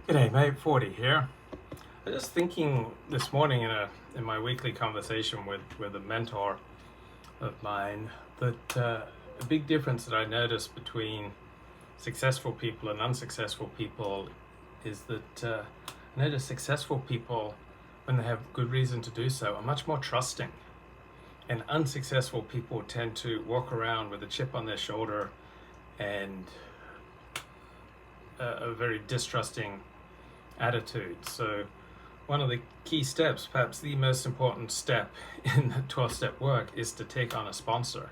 G'day, mate. 40 here. I was just thinking this morning in my weekly conversation with a mentor of mine that a big difference that I noticed between successful people and unsuccessful people is that I notice successful people, when they have good reason to do so, are much more trusting, and unsuccessful people tend to walk around with a chip on their shoulder and a very distrusting attitude. So one of the key steps, perhaps the most important step in the 12-step work, is to take on a sponsor.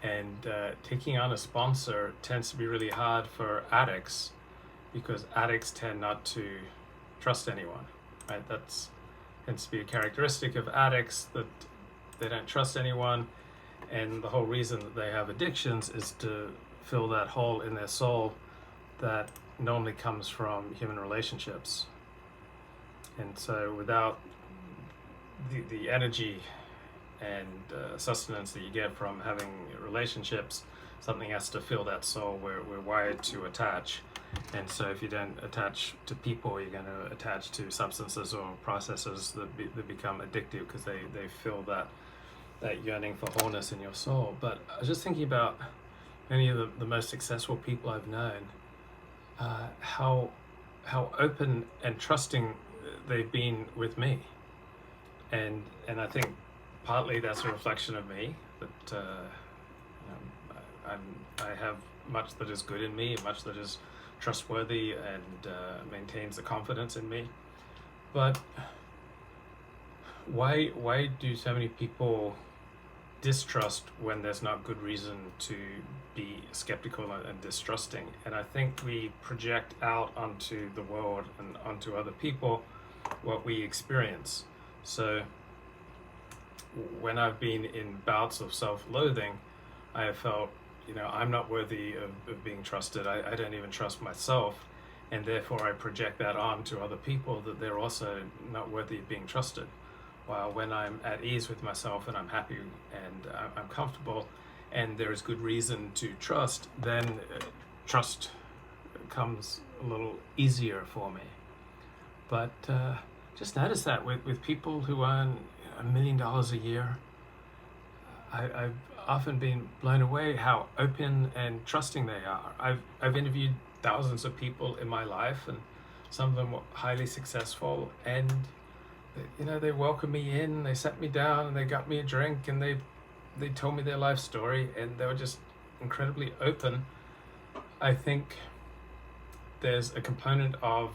And taking on a sponsor tends to be really hard for addicts because addicts tend not to trust anyone, right? That's tends to be a characteristic of addicts, that they don't trust anyone. And the whole reason that they have addictions is to fill that hole in their soul that normally comes from human relationships. And so without the energy and sustenance that you get from having relationships, something has to fill that soul. We're wired to attach. And so if you don't attach to people, you're going to attach to substances or processes that become addictive because they fill that yearning for wholeness in your soul. But I was just thinking about many of the most successful people I've known, how open and trusting they've been with me, and I think partly that's a reflection of me, that I have much that is good in me, much that is trustworthy and maintains the confidence in me. But why do so many people distrust when there's not good reason to be skeptical and distrusting? And I think we project out onto the world and onto other people what we experience. So when I've been in bouts of self-loathing, I have felt, I'm not worthy of being trusted. I don't even trust myself, and therefore I project that on to other people, that they're also not worthy of being trusted. While when I'm at ease with myself and I'm happy and I'm comfortable and there is good reason to trust, then trust comes a little easier for me. But just notice that with people who earn $1 million a year, I've often been blown away how open and trusting they are. I've interviewed thousands of people in my life, and some of them were highly successful, and they welcomed me in, they sat me down, and they got me a drink, and they told me their life story, and they were just incredibly open. I think there's a component of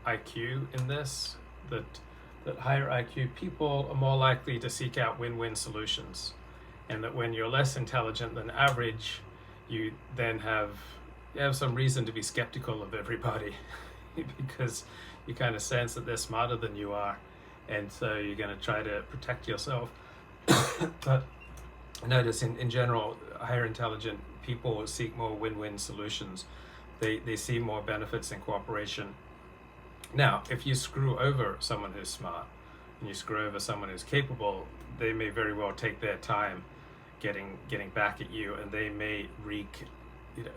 IQ in this, that higher IQ people are more likely to seek out win-win solutions, and that when you're less intelligent than average, you then have some reason to be skeptical of everybody because you kind of sense that they're smarter than you are, and so you're going to try to protect yourself. But notice in general, higher intelligent people seek more win-win solutions. They see more benefits in cooperation. Now, if you screw over someone who's smart and you screw over someone who's capable, they may very well take their time getting back at you, and they may wreak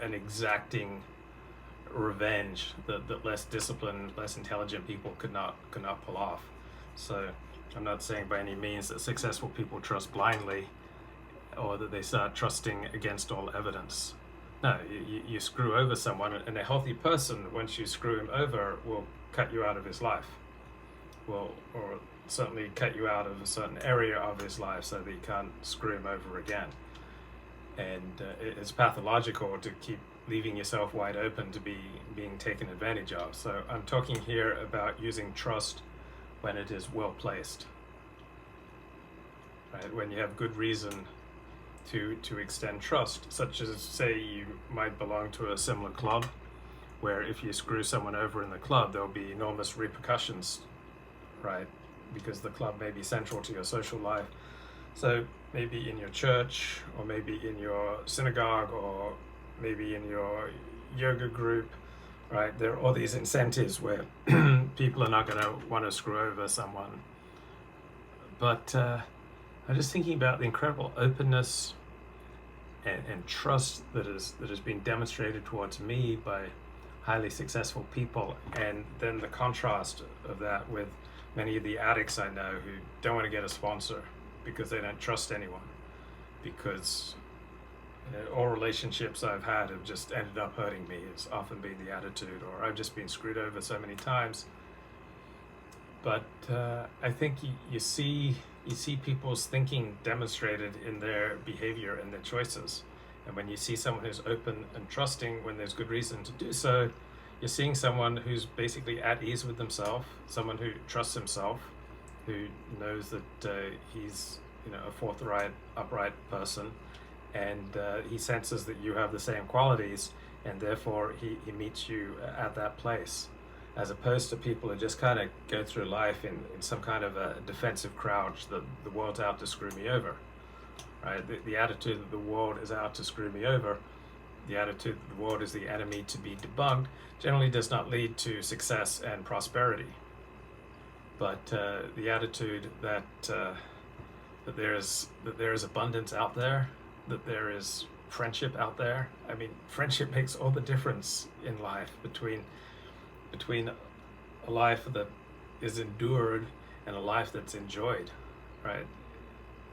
an exacting revenge that less disciplined, less intelligent people could not pull off. So I'm not saying by any means that successful people trust blindly or that they start trusting against all evidence. No, you screw over someone, and a healthy person, once you screw him over, will cut you out of his life. Or certainly cut you out of a certain area of his life so that you can't screw him over again. And it's pathological to keep leaving yourself wide open to being taken advantage of. So I'm talking here about using trust when it is well placed, right? When you have good reason to extend trust, such as, say, you might belong to a similar club where if you screw someone over in the club, there'll be enormous repercussions, right? Because the club may be central to your social life. So maybe in your church, or maybe in your synagogue, or maybe in your yoga group, right? There are all these incentives where people are not going to want to screw over someone. But I'm just thinking about the incredible openness and trust that has been demonstrated towards me by highly successful people, and then the contrast of that with many of the addicts I know who don't want to get a sponsor because they don't trust anyone, because all relationships I've had have just ended up hurting me. It's often been the attitude, or I've just been screwed over so many times. But I think you see people's thinking demonstrated in their behavior and their choices. And when you see someone who's open and trusting when there's good reason to do so, you're seeing someone who's basically at ease with themselves, someone who trusts himself, who knows that he's a forthright, upright person, and he senses that you have the same qualities, and therefore he meets you at that place, as opposed to people who just kind of go through life in some kind of a defensive crouch that the world's out to screw me over, right? The attitude that the world is out to screw me over, the attitude that the world is the enemy to be debunked, generally does not lead to success and prosperity. But the attitude that there is abundance out there, that there is friendship out there. I mean, friendship makes all the difference in life between a life that is endured and a life that's enjoyed, right?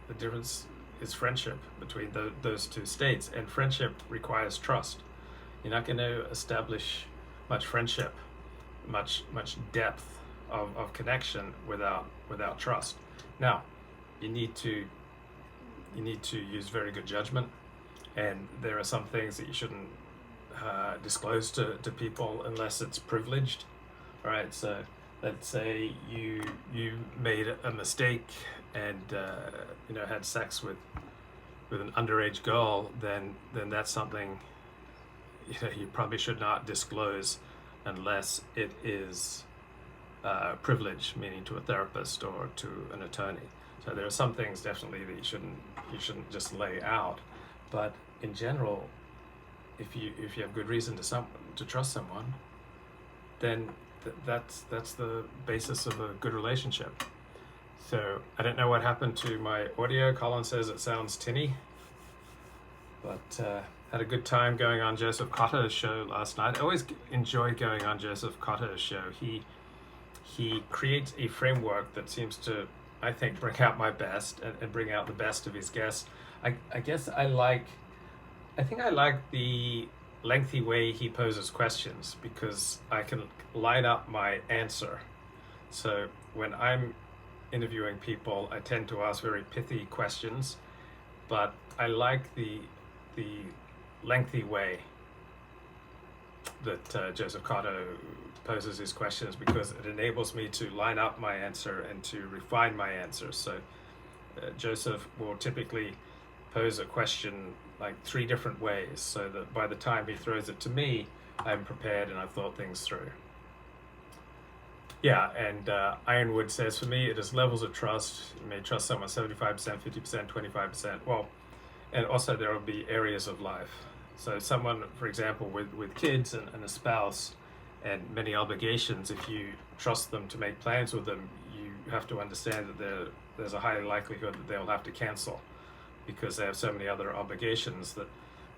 The difference is friendship between those two states, and friendship requires trust. You're not going to establish much friendship, much depth of connection without trust. Now, you need to use very good judgment, and there are some things that you shouldn't disclose to people unless it's privileged. All right, so let's say you made a mistake and had sex with an underage girl, then that's something you probably should not disclose unless it is privilege, meaning to a therapist or to an attorney. So there are some things definitely that you shouldn't just lay out, but in general, if you have good reason to trust someone, then that's the basis of a good relationship. So I don't know what happened to my audio. Colin says it sounds tinny, but had a good time going on Joseph Cotter's show last night. I always enjoy going on Joseph Cotter's show. He creates a framework that seems to, I think, bring out my best and bring out the best of his guests. I guess I like the lengthy way he poses questions, because I can line up my answer. So when I'm interviewing people, I tend to ask very pithy questions, but I like the lengthy way that Joseph Cotto poses his questions, because it enables me to line up my answer and to refine my answer. So Joseph will typically pose a question like 3 different ways, so that by the time he throws it to me, I'm prepared and I've thought things through. Yeah, and Ironwood says, for me, it is levels of trust. You may trust someone 75%, 50%, 25%. Well, and also there will be areas of life. So someone, for example, with kids and a spouse and many obligations, if you trust them to make plans with them, you have to understand that there's a high likelihood that they'll have to cancel, because they have so many other obligations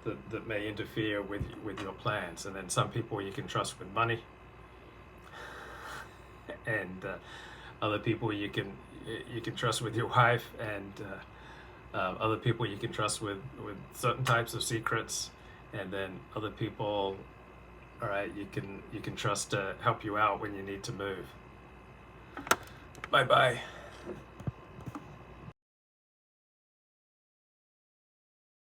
that may interfere with your plans. And then some people you can trust with money, and other people you can trust with your wife, and other people you can trust with certain types of secrets, and then other people, all right, you can trust to help you out when you need to move. Bye bye.